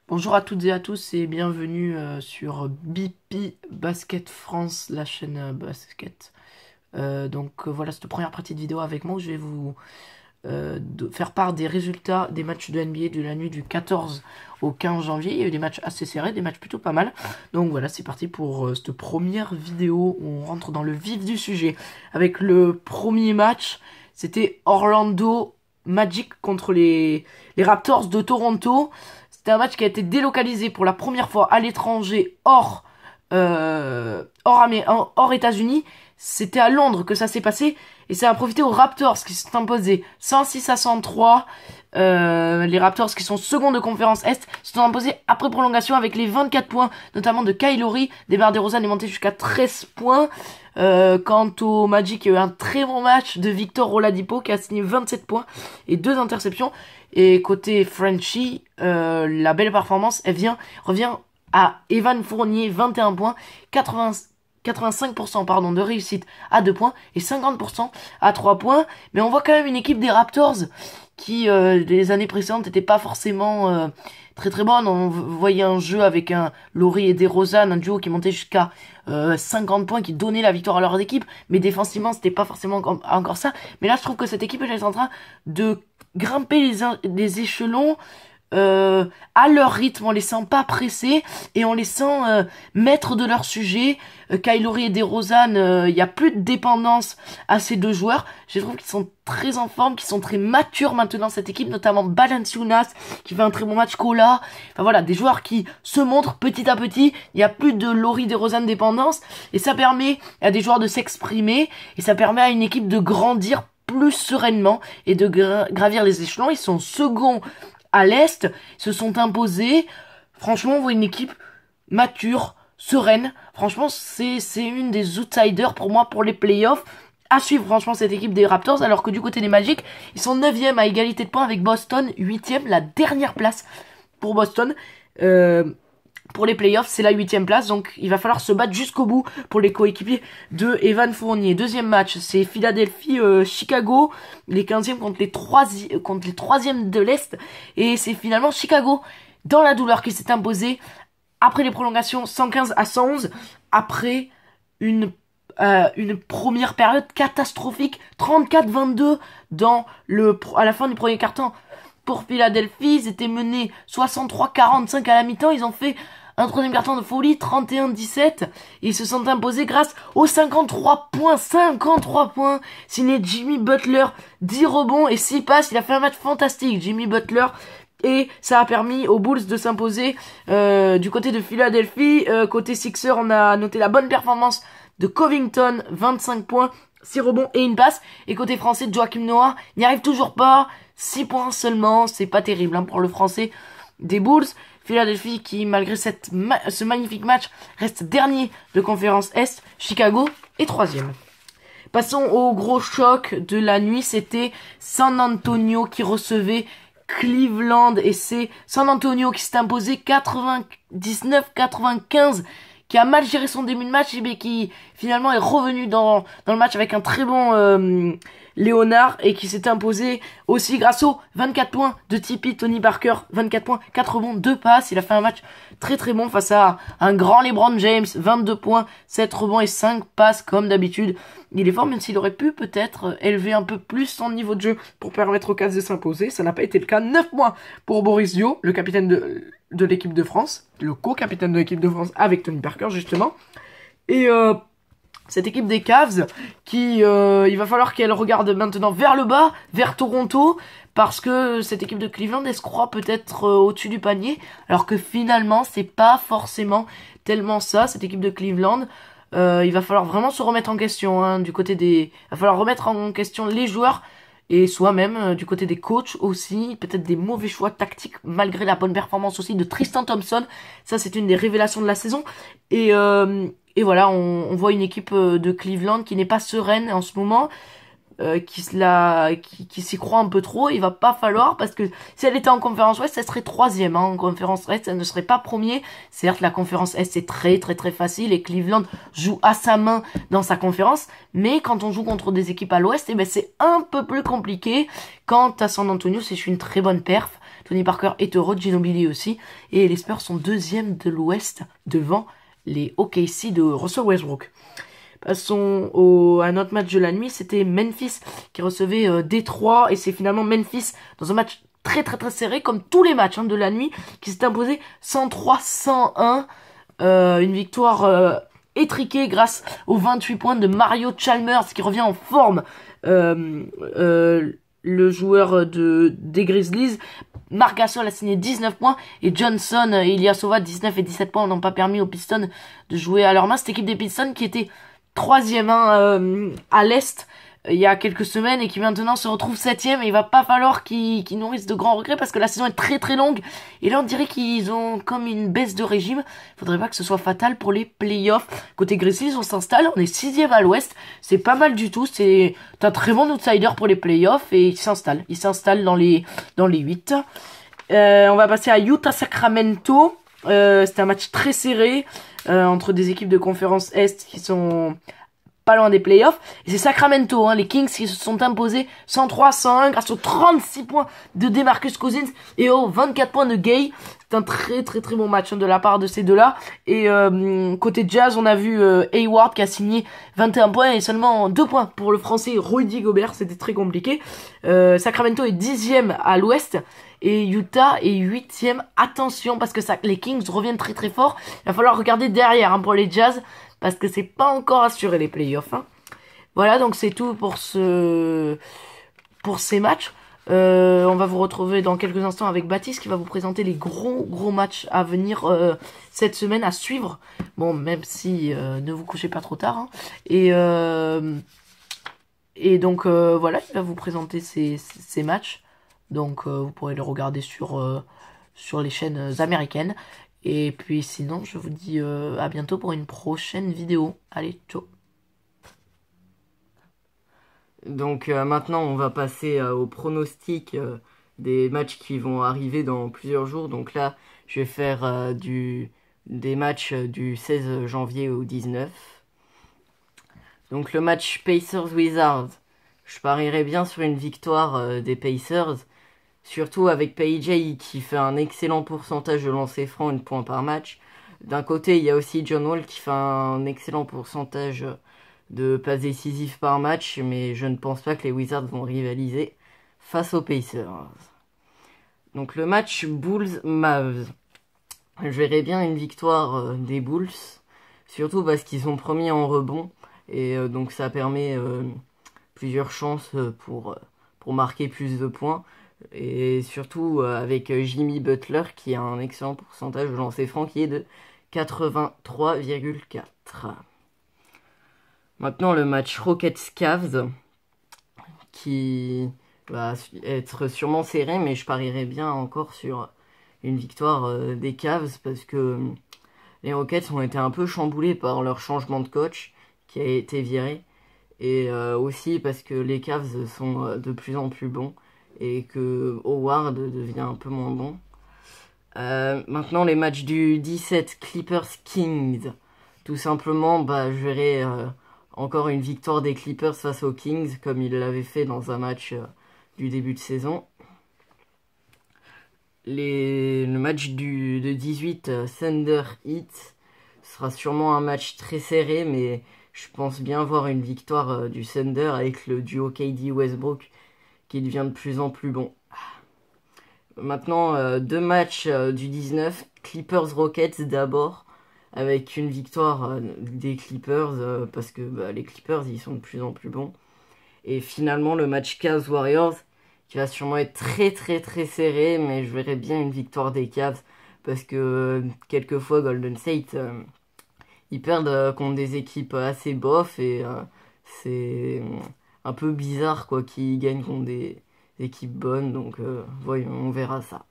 Bonjour à toutes et à tous et bienvenue sur BP Basket France, la chaîne basket. Voilà, cette première partie de vidéo avec moi où je vais vous faire part des résultats des matchs de NBA de la nuit du 14 au 15 janvier. Il y a eu des matchs assez serrés, des matchs plutôt pas mal. Donc voilà, c'est parti pour cette première vidéo où on rentre dans le vif du sujet. Avec le premier match, c'était Orlando Magic contre les Raptors de Toronto. C'était un match qui a été délocalisé pour la première fois à l'étranger hors États-Unis. C'était à Londres que ça s'est passé et ça a profité aux Raptors qui se sont imposés 106 à 103. Les Raptors qui sont second de conférence Est se sont imposés après prolongation avec les 24 points, notamment de Kyle Lowry. DeMar DeRozan est monté jusqu'à 13 points. Quant au Magic, il y a eu un très bon match de Victor Oladipo qui a signé 27 points et 2 interceptions. Et côté Frenchie, la belle performance, revient à Evan Fournier, 21 points, 85% de réussite à 2 points et 50% à 3 points. Mais on voit quand même une équipe des Raptors qui, les années précédentes, n'était pas forcément très très bonne. On voyait un jeu avec un Lowry et DeRozan, un duo qui montait jusqu'à 50 points, qui donnait la victoire à leurs équipes. Mais défensivement, c'était pas forcément encore ça. Mais là, je trouve que cette équipe est en train de grimper les échelons à leur rythme, en les sent pas pressés et en les sent maîtres de leur sujet. Kyle Lowry et DeRozan, il y a plus de dépendance à ces deux joueurs. Je trouve qu'ils sont très en forme, qu'ils sont très matures maintenant cette équipe, notamment Valanciunas qui fait un très bon match, Kola. Enfin voilà, des joueurs qui se montrent petit à petit. Il y a plus de Lowry DeRozan dépendance et ça permet à des joueurs de s'exprimer et ça permet à une équipe de grandir plus sereinement et de gravir les échelons. Ils sont seconds à l'Est, se sont imposés. Franchement, on voit une équipe mature, sereine. Franchement, c'est une des outsiders pour moi pour les playoffs. À suivre, franchement, cette équipe des Raptors. Alors que du côté des Magic, ils sont 9e à égalité de points avec Boston, 8e, la dernière place pour Boston. Pour les playoffs, c'est la 8e place, donc il va falloir se battre jusqu'au bout pour les coéquipiers de Evan Fournier. Deuxième match, c'est Philadelphie-Chicago, les 15e contre les 3e de l'Est, et c'est finalement Chicago, dans la douleur, qui s'est imposé après les prolongations 115 à 111, après une première période catastrophique, 34-22 à la fin du premier quart-temps. Pour Philadelphie, ils étaient menés 63-45 à la mi-temps. Ils ont fait un troisième quart-temps de folie, 31-17. Ils se sont imposés grâce aux 53 points. 53 points. Signé Jimmy Butler, 10 rebonds et 6 passes. Il a fait un match fantastique, Jimmy Butler. Et ça a permis aux Bulls de s'imposer du côté de Philadelphie. Côté Sixers, on a noté la bonne performance de Covington, 25 points, 6 rebonds et une passe. Et côté français, Joachim Noah n'y arrive toujours pas. 6 points seulement, c'est pas terrible pour le français des Bulls. Philadelphie qui, malgré ce magnifique match, reste dernier de conférence Est. Chicago est 3e. Passons au gros choc de la nuit, c'était San Antonio qui recevait Cleveland. Et c'est San Antonio qui s'est imposé 99-95, qui a mal géré son début de match et qui finalement est revenu dans le match avec un très bon Léonard et qui s'est imposé aussi grâce aux 24 points de Tipeee Tony Parker, 24 points, 4 rebonds, 2 passes. Il a fait un match très très bon face à un grand LeBron James, 22 points, 7 rebonds et 5 passes comme d'habitude. Il est fort, même s'il aurait pu peut-être élever un peu plus son niveau de jeu pour permettre aux Cavs de s'imposer. Ça n'a pas été le cas. 9 points pour Boris Dio, le capitaine de l'équipe de France, le co-capitaine de l'équipe de France avec Tony Parker justement. Et cette équipe des Cavs qui il va falloir qu'elle regarde maintenant vers le bas, vers Toronto, parce que cette équipe de Cleveland, elle se croit peut-être au-dessus du panier, alors que finalement c'est pas forcément tellement ça. Cette équipe de Cleveland, il va falloir vraiment se remettre en question du côté il va falloir remettre en question les joueurs et soi-même du côté des coachs aussi, peut-être des mauvais choix tactiques malgré la bonne performance aussi de Tristan Thompson. Ça, c'est une des révélations de la saison. Et voilà, on voit une équipe de Cleveland qui n'est pas sereine en ce moment, qui s'y croit un peu trop. Il va pas falloir, parce que si elle était en conférence Ouest, elle serait 3e. En conférence Est, elle ne serait pas premier. Certes, la conférence Est, c'est très très très facile et Cleveland joue à sa main dans sa conférence. Mais quand on joue contre des équipes à l'Ouest, eh ben, c'est un peu plus compliqué. Quant à San Antonio, c'est une très bonne perf. Tony Parker est heureux, Ginobili aussi. Et les Spurs sont deuxième de l'Ouest devant les OKC de Russell Westbrook. Passons à notre match de la nuit, c'était Memphis qui recevait Détroit. Et c'est finalement Memphis dans un match très serré, comme tous les matchs de la nuit, qui s'est imposé 103-101. Une victoire étriquée grâce aux 28 points de Mario Chalmers qui revient en forme. Le joueur des Grizzlies. Marc Gasol a signé 19 points et Johnson et Ilyasova 19 et 17 points n'ont pas permis aux Pistons de jouer à leur main. Cette équipe des Pistons qui était troisième à l'Est il y a quelques semaines et qui maintenant se retrouve septième, et il va pas falloir qu'ils nourrissent de grands regrets parce que la saison est très longue et là on dirait qu'ils ont comme une baisse de régime. Faudrait pas que ce soit fatal pour les playoffs. Côté Grizzlies, on s'installe, on est sixième à l'Ouest, c'est pas mal du tout, c'est un très bon outsider pour les playoffs et il s'installe dans les 8. On va passer à Utah-Sacramento. C'était un match très serré entre des équipes de conférence Est qui sont pas loin des playoffs. Et c'est Sacramento, les Kings qui se sont imposés 103-101 grâce aux 36 points de DeMarcus Cousins et aux 24 points de Gay. C'est un très bon match de la part de ces deux-là. Et côté Jazz, on a vu Hayward qui a signé 21 points et seulement 2 points pour le français Rudy Gobert. C'était très compliqué. Sacramento est 10e à l'Ouest. Et Utah est 8e. Attention, parce que les Kings reviennent très fort. Il va falloir regarder derrière pour les Jazz, parce que c'est pas encore assuré les playoffs. Voilà, donc c'est tout pour ces matchs. On va vous retrouver dans quelques instants avec Baptiste qui va vous présenter les gros matchs à venir cette semaine à suivre. Bon, même si ne vous couchez pas trop tard. Et donc voilà, il va vous présenter ces matchs. Donc vous pourrez le regarder sur les chaînes américaines. Et puis sinon, je vous dis à bientôt pour une prochaine vidéo. Allez, ciao. Donc maintenant, on va passer au pronostic des matchs qui vont arriver dans plusieurs jours. Donc là, je vais faire des matchs du 16 janvier au 19. Donc le match Pacers-Wizards, je parierais bien sur une victoire des Pacers. Surtout avec PJ qui fait un excellent pourcentage de lancers francs et de points par match. D'un côté, il y a aussi John Wall qui fait un excellent pourcentage de passes décisives par match, mais je ne pense pas que les Wizards vont rivaliser face aux Pacers. Donc le match Bulls-Mavs. Je verrais bien une victoire des Bulls, surtout parce qu'ils sont premiers en rebond, et donc ça permet plusieurs chances pour marquer plus de points. Et surtout avec Jimmy Butler qui a un excellent pourcentage de lancer franc qui est de 83,4. Maintenant le match Rockets-Cavs qui va être sûrement serré, mais je parierais bien encore sur une victoire des Cavs parce que les Rockets ont été un peu chamboulés par leur changement de coach qui a été viré, et aussi parce que les Cavs sont de plus en plus bons et que Howard devient un peu moins bon. Maintenant les matchs du 17 Clippers-Kings. Tout simplement, je verrai encore une victoire des Clippers face aux Kings comme ils l'avaient fait dans un match du début de saison. Le match de 18 Thunder Heat sera sûrement un match très serré, mais je pense bien voir une victoire du Thunder avec le duo KD Westbrook qui devient de plus en plus bon. Maintenant, deux matchs du 19, Clippers-Rockets d'abord, avec une victoire des Clippers, parce que les Clippers, ils sont de plus en plus bons. Et finalement, le match Cavs-Warriors, qui va sûrement être très serré, mais je verrais bien une victoire des Cavs, parce que quelquefois, Golden State, ils perdent contre des équipes assez bof, et c'est un peu bizarre qu'ils gagnent contre des équipes bonnes, donc voyons, on verra ça.